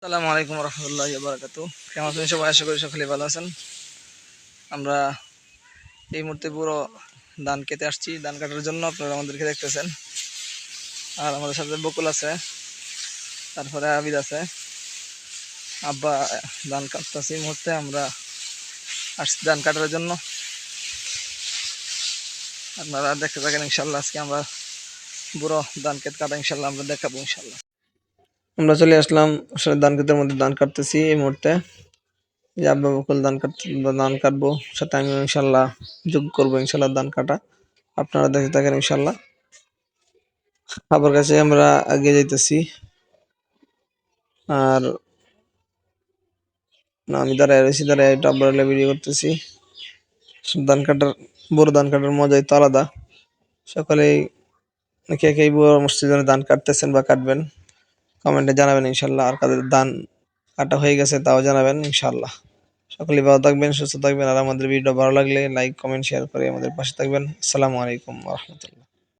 আসসালামু আলাইকুম রহমতুল্লাহি ওয়া বারাকাতুহু। কেমন আছেন সবাই? আশা করি সকলেই ভালো আছেন। আমরা এই মুহূর্তে পুরো ধান কেটে আসছি, ধান কাটার জন্য। আপনারা আমাদেরকে দেখতেছেন। আর আমাদের সাথে বকুল আছে, তারপরে আবিদ আছে, আব্বা। ধান কাটতেছি এই মুহূর্তে। আমরা আসছি ধান কাটার জন্য। আপনারা দেখতে থাকেন ইনশাল্লাহ। আজকে আমরা পুরো ধান ক্ষেত কাটা ইনশাল্লাহ আমরা দেখাবো ইনশাল্লাহ। আমরা চলে আসলাম আসলে ধান ক্ষেতের মধ্যে ধান কাটতেছি এই মুহূর্তে। যে আব্বা বকুল ধান কাটবো, সাথে আমি ইনশাল্লাহ যোগ করবো ইনশাল্লাহ ধান কাটা। আপনারা দেখতে থাকেন ইনশাল্লাহ। আবার কাছে আমরা আগে যাইতেছি। আর আমি দাঁড়ায় রয়েছি, দাঁড়ায় এটা আব্বার ভিডিও করতেছি। ধান কাটার বড় ধান কাটার মজাই তো আলাদা। সকলেই কে কে বড় মসজিদে ধান কাটতেছেন বা কাটবেন কমেন্টে জানাবেন ইনশাল্লাহ। আর কাদের ধান কাটা হয়ে গেছে তাও জানাবেন ইনশাল্লাহ। সকলেই ভালো থাকবেন, সুস্থ থাকবেন। আর আমাদের ভিডিও ভালো লাগলে লাইক, কমেন্ট, শেয়ার করে আমাদের পাশে থাকবেন। আসসালামু আলাইকুম ওয়া রাহমাতুল্লাহ।